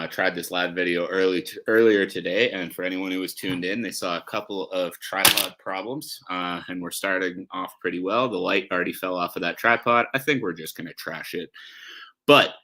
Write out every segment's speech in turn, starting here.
tried this live video earlier today, and for anyone who was tuned in, they saw a couple of tripod problems, and we're starting off pretty well. The light already fell off of that tripod. I think we're just going to trash it, but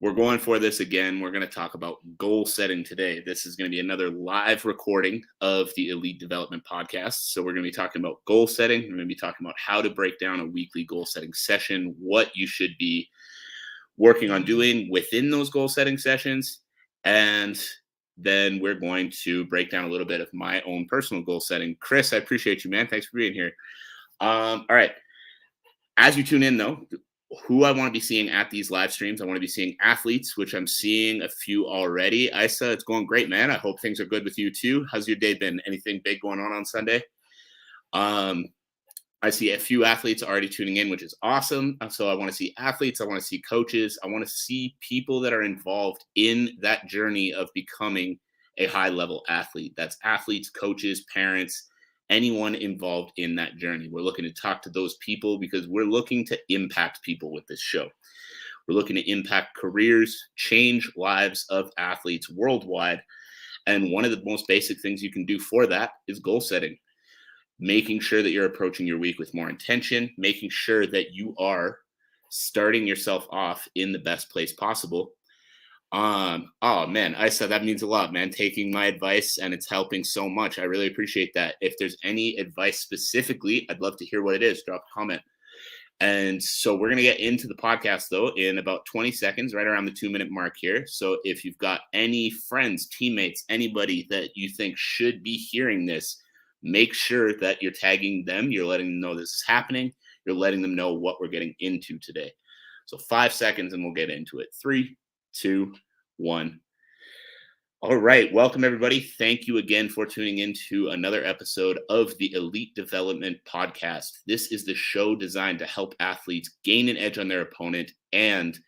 we're going for this again. We're going to talk about goal setting today. This is going to be another live recording of the Elite Development Podcast. So we're going to be talking about goal setting. We're going to be talking about how to break down a weekly goal setting session, what you should be working on doing within those goal setting sessions. And then we're going to break down a little bit of my own personal goal setting. Chris, I appreciate you, man. Thanks for being here. All right. As you tune in, though, who I want to be seeing at these live streams, I want to be seeing athletes, which I'm seeing a few already. Isa, it's going great, man. I hope things are good with you too. How's your day been? Anything big going on Sunday? I see a few athletes already tuning in, which is awesome. So I want to see athletes. I want to see coaches. I want to see people that are involved in that journey of becoming a high-level athlete. That's athletes, coaches, parents, anyone involved in that journey. We're looking to talk to those people because we're looking to impact people with this show. We're looking to impact careers, change lives of athletes worldwide. And one of the most basic things you can do for that is goal setting. Making sure that you're approaching your week with more intention, making sure that you are starting yourself off in the best place possible. Oh man, Isa, that means a lot, man. Taking my advice and it's helping so much. I really appreciate that. If there's any advice specifically, I'd love to hear what it is. Drop a comment. And so we're going to get into the podcast though in about 20 seconds, right around the 2-minute mark here. So if you've got any friends, teammates, anybody that you think should be hearing this, make sure that you're tagging them. You're letting them know this is happening. You're letting them know what we're getting into today. So 5 seconds and we'll get into it. 3, 2, 1. All right. Welcome, everybody. Thank you again for tuning into another episode of the Elite Development Podcast. This is the show designed to help athletes gain an edge on their opponent and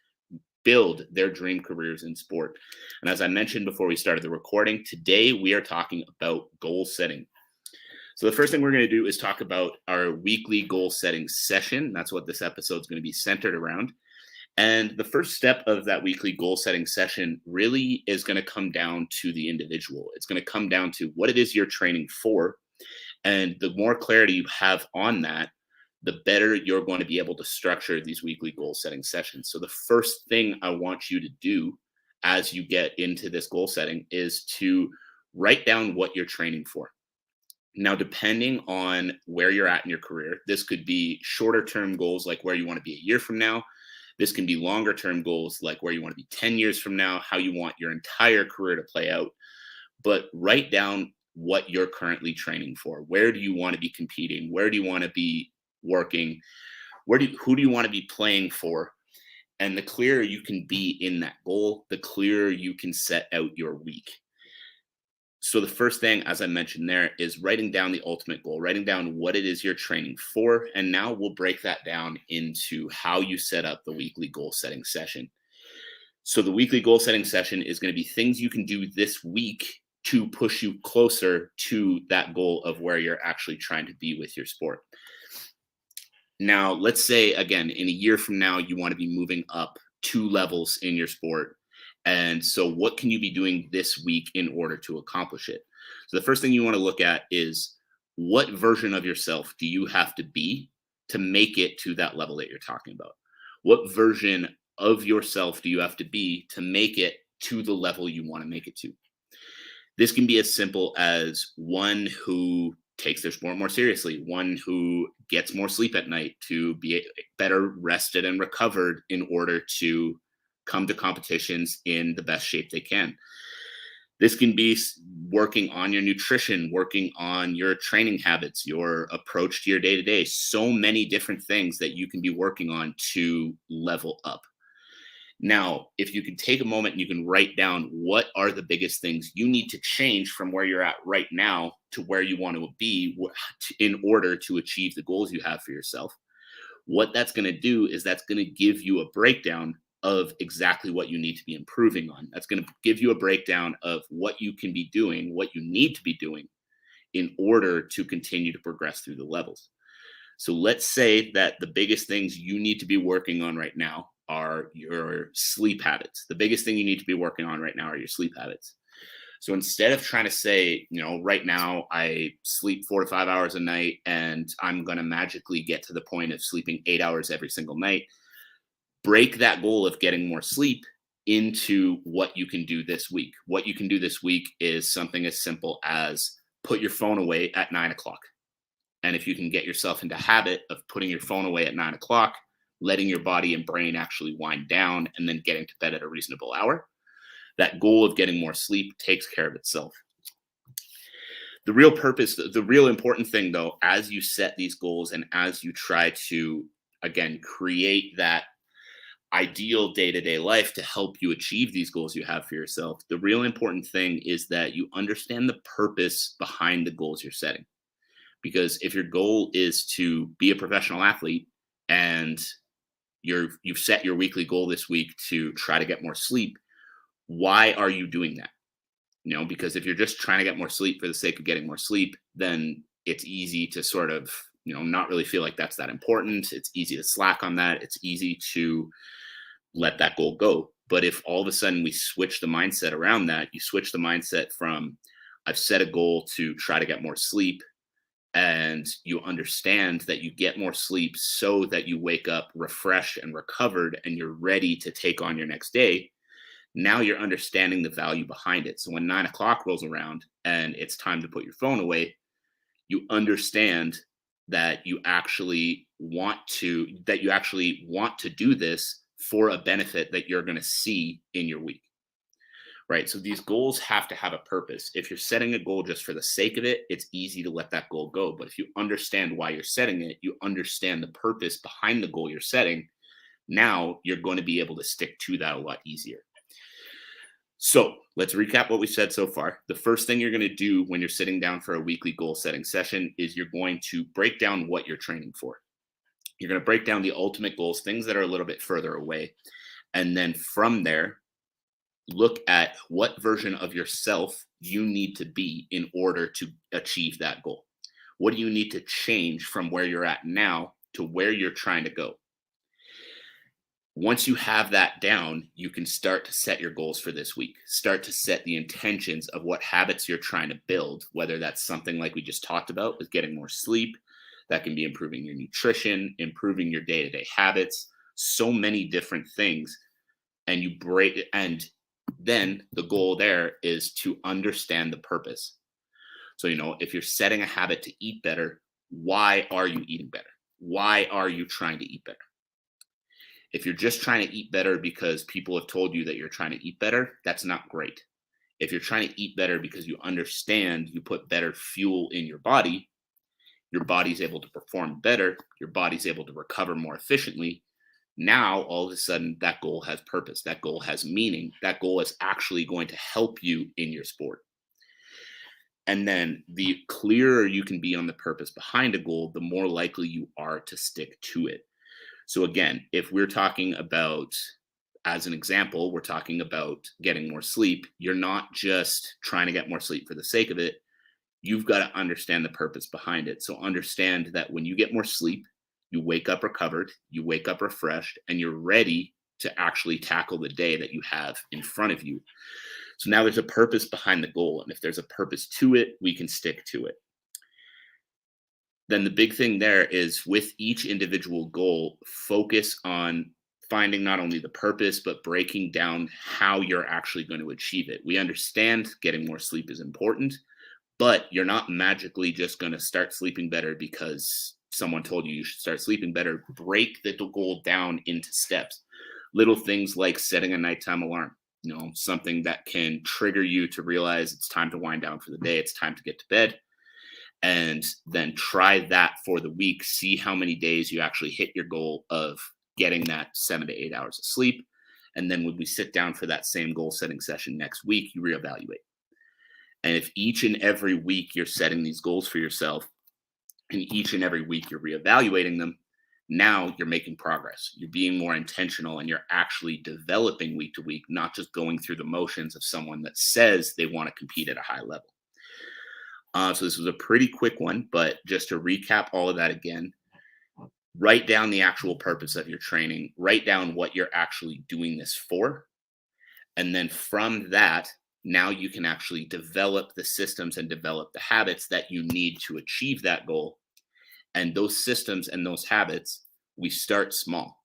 build their dream careers in sport. And as I mentioned before we started the recording, today we are talking about goal setting. So the first thing we're going to do is talk about our weekly goal setting session. That's what this episode is going to be centered around. And the first step of that weekly goal setting session really is going to come down to the individual. It's going to come down to what it is you're training for. And the more clarity you have on that, the better you're going to be able to structure these weekly goal setting sessions. So the first thing I want you to do as you get into this goal setting is to write down what you're training for. Now, depending on where you're at in your career, this could be shorter term goals like where you want to be a year from now. This can be longer term goals like where you want to be 10 years from now, how you want your entire career to play out. But write down what you're currently training for. Where do you want to be competing? Where do you want to be working? Who do you want to be playing for? And the clearer you can be in that goal, the clearer you can set out your week. So the first thing, as I mentioned there, is writing down the ultimate goal, writing down what it is you're training for. And now we'll break that down into how you set up the weekly goal setting session. So the weekly goal setting session is going to be things you can do this week to push you closer to that goal of where you're actually trying to be with your sport. Now, let's say, again, in a year from now, you want to be moving up 2 levels in your sport. And so what can you be doing this week in order to accomplish it? So the first thing you want to look at is what version of yourself do you have to be to make it to that level that you're talking about? What version of yourself do you have to be to make it to the level you want to make it to? This can be as simple as one who takes their sport more seriously, one who gets more sleep at night to be better rested and recovered in order to come to competitions in the best shape they can. This can be working on your nutrition, working on your training habits, your approach to your day-to-day. So many different things that you can be working on to level up. Now, if you can take a moment and you can write down what are the biggest things you need to change from where you're at right now to where you want to be in order to achieve the goals you have for yourself, what that's going to do is that's going to give you a breakdown of exactly what you need to be improving on. That's going to give you a breakdown of what you can be doing, what you need to be doing in order to continue to progress through the levels. So let's say that the biggest things you need to be working on right now are your sleep habits. The biggest thing you need to be working on right now are your sleep habits. So instead of trying to say, right now I sleep 4 to 5 hours a night and I'm going to magically get to the point of sleeping 8 hours every single night, break that goal of getting more sleep into what you can do this week. What you can do this week is something as simple as put your phone away at 9 o'clock. And if you can get yourself into habit of putting your phone away at 9 o'clock, letting your body and brain actually wind down and then getting to bed at a reasonable hour, that goal of getting more sleep takes care of itself. The real purpose, the real important thing though, as you set these goals and as you try to, again, create that ideal day-to-day life to help you achieve these goals you have for yourself, the real important thing is that you understand the purpose behind the goals you're setting. Because if your goal is to be a professional athlete and you've set your weekly goal this week to try to get more sleep, why are you doing that? Because if you're just trying to get more sleep for the sake of getting more sleep, then it's easy to sort of, not really feel like that's that important. It's easy to slack on that. It's easy to let that goal go. But if all of a sudden we switch the mindset around that, you switch the mindset from I've set a goal to try to get more sleep, and you understand that you get more sleep so that you wake up refreshed and recovered and you're ready to take on your next day. Now you're understanding the value behind it. So when 9 o'clock rolls around and it's time to put your phone away, you understand that you actually want to do this for a benefit that you're going to see in your week. Right. So these goals have to have a purpose. If you're setting a goal just for the sake of it, it's easy to let that goal go. But if you understand why you're setting it, you understand the purpose behind the goal you're setting, now you're going to be able to stick to that a lot easier. So let's recap what we said so far. The first thing you're going to do when you're sitting down for a weekly goal setting session is you're going to break down what you're training for. You're going to break down the ultimate goals, things that are a little bit further away. And then from there, look at what version of yourself you need to be in order to achieve that goal. What do you need to change from where you're at now to where you're trying to go? Once you have that down, you can start to set your goals for this week. Start to set the intentions of what habits you're trying to build, whether that's something like we just talked about with getting more sleep. That can be improving your nutrition, improving your day-to-day habits, so many different things. And then the goal there is to understand the purpose. So, if you're setting a habit to eat better, why are you eating better? Why are you trying to eat better? If you're just trying to eat better because people have told you that you're trying to eat better, that's not great. If you're trying to eat better because you understand you put better fuel in your body's able to perform better, your body's able to recover more efficiently. Now, all of a sudden, that goal has purpose. That goal has meaning. That goal is actually going to help you in your sport. And then the clearer you can be on the purpose behind a goal, the more likely you are to stick to it. So again, if we're talking about, as an example, we're talking about getting more sleep, you're not just trying to get more sleep for the sake of it. You've got to understand the purpose behind it. So understand that when you get more sleep, you wake up recovered, you wake up refreshed, and you're ready to actually tackle the day that you have in front of you. So now there's a purpose behind the goal. And if there's a purpose to it, we can stick to it. Then the big thing there is with each individual goal, focus on finding not only the purpose, but breaking down how you're actually going to achieve it. We understand getting more sleep is important, but you're not magically just going to start sleeping better because someone told you should start sleeping better. Break the goal down into steps. Little things like setting a nighttime alarm, something that can trigger you to realize it's time to wind down for the day. It's time to get to bed. And then try that for the week. See how many days you actually hit your goal of getting that 7 to 8 hours of sleep. And then when we sit down for that same goal setting session next week, you reevaluate. And if each and every week you're setting these goals for yourself, and each and every week you're reevaluating them, now you're making progress. You're being more intentional and you're actually developing week to week, not just going through the motions of someone that says they want to compete at a high level. So this was a pretty quick one, but just to recap all of that again, Write down the actual purpose of your training, write down what you're actually doing this for. And then from that, now you can actually develop the systems and develop the habits that you need to achieve that goal. And those systems and those habits, we start small.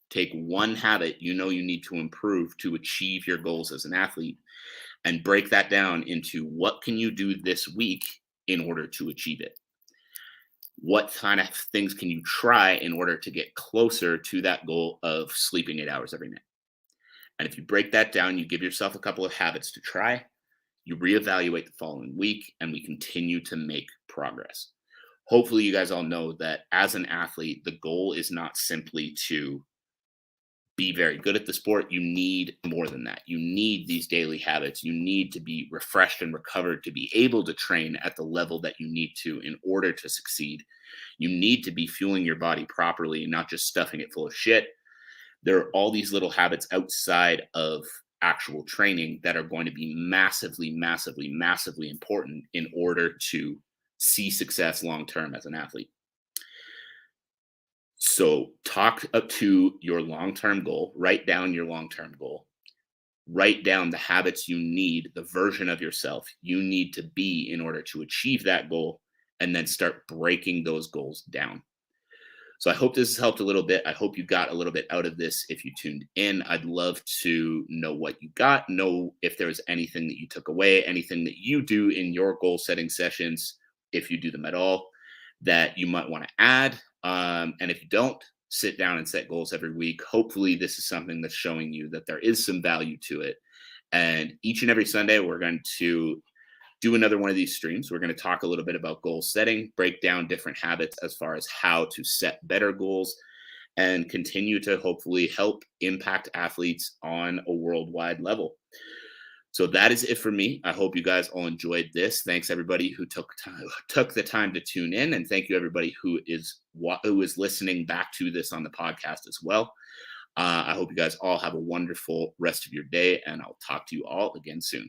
Take one habit you know you need to improve to achieve your goals as an athlete and break that down into what can you do this week in order to achieve it? What kind of things can you try in order to get closer to that goal of sleeping 8 hours every night? And if you break that down, you give yourself a couple of habits to try, you reevaluate the following week, and we continue to make progress. Hopefully, you guys all know that as an athlete, the goal is not simply to be very good at the sport. You need more than that. You need these daily habits. You need to be refreshed and recovered to be able to train at the level that you need to in order to succeed. You need to be fueling your body properly and not just stuffing it full of shit. There are all these little habits outside of actual training that are going to be massively, massively, massively important in order to see success long term as an athlete. So, talk up to your long term goal, write down your long term goal, write down the habits you need, the version of yourself you need to be in order to achieve that goal, and then start breaking those goals down. So I hope this has helped a little bit. I hope you got a little bit out of this if you tuned in. I'd love to know what you got, know if there was anything that you took away, anything that you do in your goal setting sessions, if you do them at all, that you might want to add. And if you don't, sit down and set goals every week. Hopefully, this is something that's showing you that there is some value to it. And each and every Sunday, we're going to do another one of these streams. We're going to talk a little bit about goal setting, break down different habits as far as how to set better goals, and continue to hopefully help impact athletes on a worldwide level. So that is it for me. I hope you guys all enjoyed this. Thanks everybody who took the time to tune in, and thank you everybody who is listening back to this on the podcast as well. I hope you guys all have a wonderful rest of your day, and I'll talk to you all again soon.